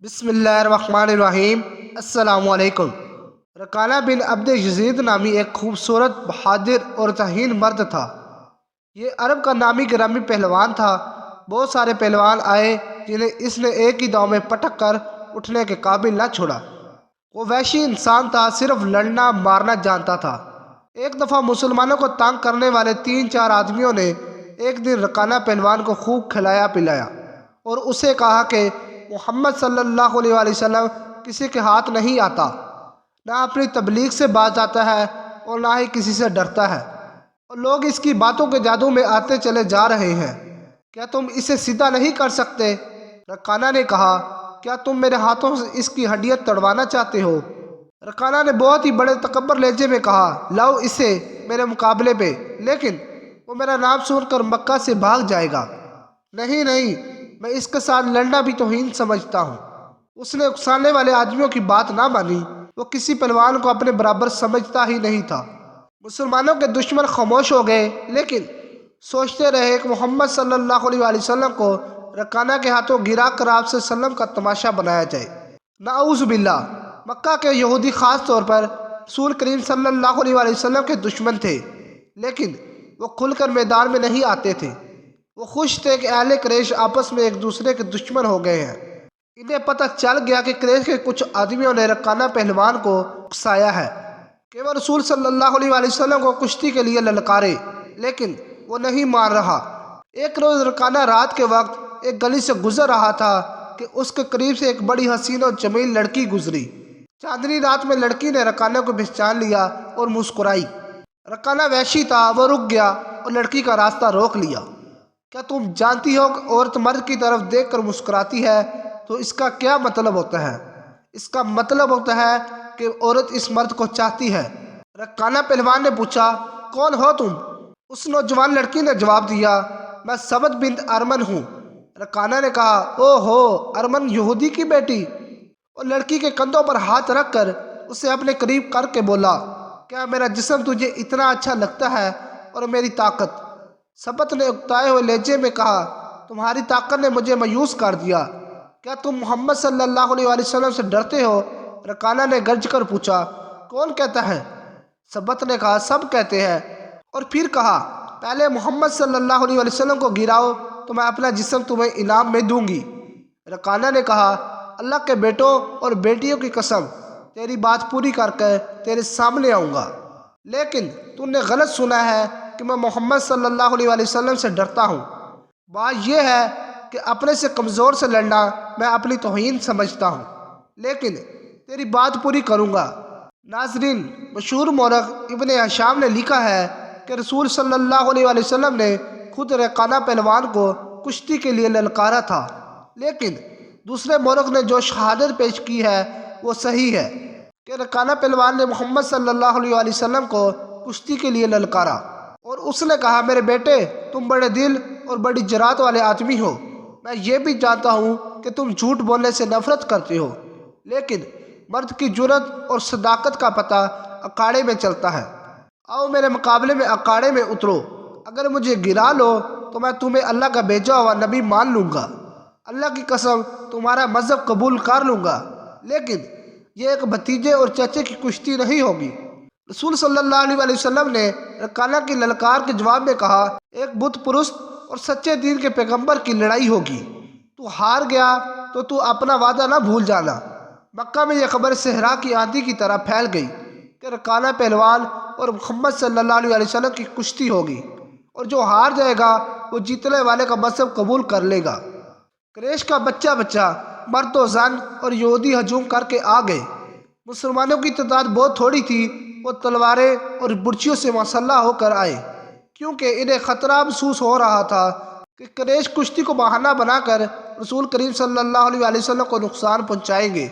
بسم اللہ الرحمن الرحیم۔ السلام علیکم۔ رکانہ بن عبد یزید نامی ایک خوبصورت، بہادر اور ذہین مرد تھا۔ یہ عرب کا نامی گرامی پہلوان تھا۔ بہت سارے پہلوان آئے جنہیں اس نے ایک ہی داؤں میں پٹک کر اٹھنے کے قابل نہ چھوڑا۔ وہ وحشی انسان تھا، صرف لڑنا مارنا جانتا تھا۔ ایک دفعہ مسلمانوں کو تنگ کرنے والے 3-4 آدمیوں نے ایک دن رکانہ پہلوان کو خوب کھلایا پلایا اور اسے کہا کہ محمد صلی اللہ علیہ وآلہ وسلم کسی کے ہاتھ نہیں آتا، نہ اپنی تبلیغ سے باز آتا ہے اور نہ ہی کسی سے ڈرتا ہے، اور لوگ اس کی باتوں کے جادو میں آتے چلے جا رہے ہیں۔ کیا تم اسے سیدھا نہیں کر سکتے؟ رکانہ نے کہا، کیا تم میرے ہاتھوں سے اس کی ہڈیاں توڑوانا چاہتے ہو؟ رکانہ نے بہت ہی بڑے تکبر لہجے میں کہا، لاؤ اسے میرے مقابلے پہ، لیکن وہ میرا نام سن کر مکہ سے بھاگ جائے گا۔ نہیں نہیں، میں اس کے ساتھ لڑنا بھی توہین سمجھتا ہوں۔ اس نے اکسانے والے آدمیوں کی بات نہ مانی۔ وہ کسی پہلوان کو اپنے برابر سمجھتا ہی نہیں تھا۔ مسلمانوں کے دشمن خاموش ہو گئے، لیکن سوچتے رہے کہ محمد صلی اللہ علیہ وآلہ وسلم کو رکانہ کے ہاتھوں گرا کر آپ صلی اللہ علیہ وسلم کا تماشا بنایا جائے۔ نعوذ باللہ، مکہ کے یہودی خاص طور پر رسول کریم صلی اللہ علیہ وآلہ وسلم کے دشمن تھے، لیکن وہ کھل کر میدان میں نہیں آتے تھے۔ وہ خوش تھے کہ اہل قریش آپس میں ایک دوسرے کے دشمن ہو گئے ہیں۔ انہیں پتہ چل گیا کہ قریش کے کچھ آدمیوں نے رکانہ پہلوان کو اکسایا ہے کہ وہ رسول صلی اللہ علیہ وآلہ وسلم کو کشتی کے لیے للکارے، لیکن وہ نہیں مان رہا۔ ایک روز رکانہ رات کے وقت ایک گلی سے گزر رہا تھا کہ اس کے قریب سے ایک بڑی حسین اور جمیل لڑکی گزری۔ چاندنی رات میں لڑکی نے رکانہ کو پہچان لیا اور مسکرائی۔ رکانہ وحشی تھا، وہ رک گیا اور لڑکی کا راستہ روک لیا۔ کیا تم جانتی ہو کہ عورت مرد کی طرف دیکھ کر مسکراتی ہے تو اس کا کیا مطلب ہوتا ہے؟ اس کا مطلب ہوتا ہے کہ عورت اس مرد کو چاہتی ہے۔ رکانہ پہلوان نے پوچھا، کون ہو تم؟ اس نوجوان لڑکی نے جواب دیا، میں سبت بنت ارمن ہوں۔ رکانہ نے کہا، او ہو، ارمن یہودی کی بیٹی؟ اور لڑکی کے کندھوں پر ہاتھ رکھ کر اسے اپنے قریب کر کے بولا، کیا میرا جسم تجھے اتنا اچھا لگتا ہے اور میری طاقت؟ سبت نے اکتائے ہوئے لہجے میں کہا، تمہاری طاقت نے مجھے مایوس کر دیا۔ کیا تم محمد صلی اللہ علیہ وآلہ وسلم سے ڈرتے ہو؟ رکانہ نے گرج کر پوچھا، کون کہتا ہے؟ سبت نے کہا، سب کہتے ہیں۔ اور پھر کہا، پہلے محمد صلی اللہ علیہ وآلہ وسلم کو گراؤ تو میں اپنا جسم تمہیں انعام میں دوں گی۔ رکانہ نے کہا، اللہ کے بیٹوں اور بیٹیوں کی قسم، تیری بات پوری کر کے تیرے سامنے آؤں گا، لیکن تم نے غلط سنا ہے کہ میں محمد صلی اللہ علیہ وآلہ وسلم سے ڈرتا ہوں۔ بات یہ ہے کہ اپنے سے کمزور سے لڑنا میں اپنی توہین سمجھتا ہوں، لیکن تیری بات پوری کروں گا۔ ناظرین، مشہور مورخ ابن ہشام نے لکھا ہے کہ رسول صلی اللہ علیہ وآلہ وسلم نے خود رکانہ پہلوان کو کشتی کے لیے للکارا تھا، لیکن دوسرے مورخ نے جو شہادت پیش کی ہے وہ صحیح ہے کہ رکانہ پہلوان نے محمد صلی اللہ علیہ وآلہ وسلم کو کشتی کے لیے للکارا اور اس نے کہا، میرے بیٹے، تم بڑے دل اور بڑی جرات والے آدمی ہو۔ میں یہ بھی جانتا ہوں کہ تم جھوٹ بولنے سے نفرت کرتے ہو، لیکن مرد کی جرات اور صداقت کا پتہ اکھاڑے میں چلتا ہے۔ آؤ میرے مقابلے میں اکھاڑے میں اترو۔ اگر مجھے گرا لو تو میں تمہیں اللہ کا بھیجا ہوا نبی مان لوں گا۔ اللہ کی قسم، تمہارا مذہب قبول کر لوں گا، لیکن یہ ایک بھتیجے اور چچے کی کشتی نہیں ہوگی۔ رسول صلی اللہ علیہ وآلہ وسلم نے رکانہ کی للکار کے جواب میں کہا، ایک بت پرست اور سچے دین کے پیغمبر کی لڑائی ہوگی۔ تو ہار گیا تو تو اپنا وعدہ نہ بھول جانا۔ مکہ میں یہ خبر صحرا کی آندھی کی طرح پھیل گئی کہ رکانہ پہلوان اور محمد صلی اللہ علیہ وآلہ وسلم کی کشتی ہوگی، اور جو ہار جائے گا وہ جیتنے والے کا مذہب قبول کر لے گا۔ قریش کا بچہ بچہ، مرد و زن اور یہودی ہجوم کر کے آ گئے۔ مسلمانوں کی تعداد بہت تھوڑی تھی۔ وہ تلواریں اور برچیوں سے مسلح ہو کر آئے، کیونکہ انہیں خطرہ محسوس ہو رہا تھا کہ قریش کشتی کو بہانہ بنا کر رسول کریم صلی اللہ علیہ وآلہ وسلم کو نقصان پہنچائیں گے۔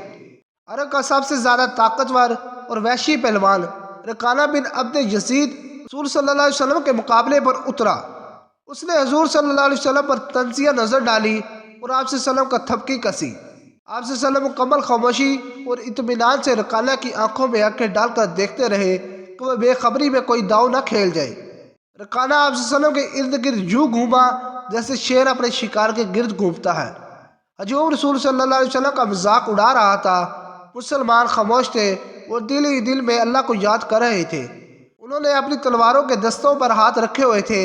عرب کا سب سے زیادہ طاقتور اور وحشی پہلوان رکانہ بن عبد یزید رسول صلی اللہ علیہ وسلم کے مقابلے پر اترا۔ اس نے حضور صلی اللہ علیہ وسلم پر تنزیہ نظر ڈالی اور آپ صلی اللہ علیہ وسلم کا تھپکی کسی۔ آپ صلی اللہ علیہ وسلم مکمل خاموشی اور اطمینان سے رکانہ کی آنکھوں میں آنکھیں ڈال کر دیکھتے رہے کہ وہ بے خبری میں کوئی داؤ نہ کھیل جائے۔ رکانہ آپ صلی اللہ علیہ وسلم کے ارد گرد یوں گھوما جیسے شیر اپنے شکار کے گرد گھومتا ہے۔ ہجوم رسول صلی اللہ علیہ وسلم کا مذاق اڑا رہا تھا۔ مسلمان خاموش تھے اور دل ہی دل میں اللہ کو یاد کر رہے تھے۔ انہوں نے اپنی تلواروں کے دستوں پر ہاتھ رکھے ہوئے تھے۔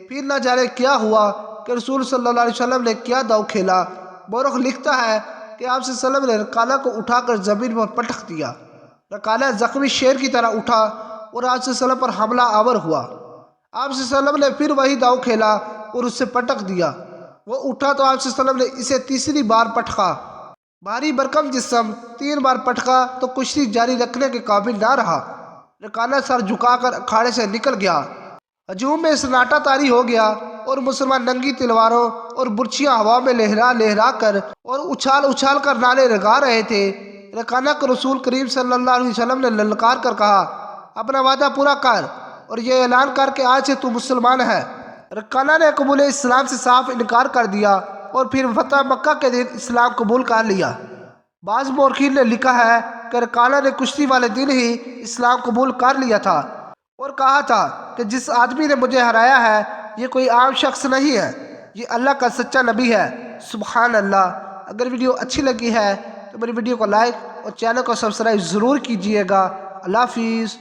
پھر نہ جانے کیا ہوا کہ رسول صلی اللہ علیہ وسلم نے کیا داؤ کھیلا۔ مورخ لکھتا ہے کہ آپ صلی اللہ علیہ وسلم نے رکانہ کو اٹھا کر زمین پر پٹک دیا۔ رکانہ زخمی شیر کی طرح اٹھا اور آپ صلی اللہ علیہ وسلم پر حملہ آور ہوا۔ آپ صلی اللہ علیہ وسلم نے پھر وہی داؤ کھیلا اور اسے پٹک دیا۔ وہ اٹھا تو آپ صلی اللہ علیہ وسلم نے اسے تیسری بار پٹکا۔ بھاری بھرکم جسم 3 بار پٹکا تو کشتی جاری رکھنے کے قابل نہ رہا۔ رکانہ سر جھکا کر اکھاڑے سے نکل گیا۔ ہجوم میں سناٹا طاری ہو گیا اور مسلمان ننگی تلواروں اور برچیاں ہوا میں لہرا لہرا کر اور اچھال اچھال کر نعرے لگا رہے تھے۔ رکانہ کو رسول کریم صلی اللہ علیہ وسلم نے للکار کر کہا، اپنا وعدہ پورا کر اور یہ اعلان کر کے آج سے تو مسلمان ہے۔ رکانہ نے قبول اسلام سے صاف انکار کر دیا اور پھر فتح مکہ کے دن اسلام قبول کر لیا۔ بعض مورخین نے لکھا ہے کہ رکانہ نے کشتی والے دن ہی اسلام قبول کر لیا تھا اور کہا تھا کہ جس آدمی نے مجھے ہرایا ہے یہ کوئی عام شخص نہیں ہے، یہ اللہ کا سچا نبی ہے۔ سبحان اللہ۔ اگر ویڈیو اچھی لگی ہے تو میری ویڈیو کو لائک اور چینل کو سبسکرائب ضرور کیجیے گا۔ اللہ حافظ۔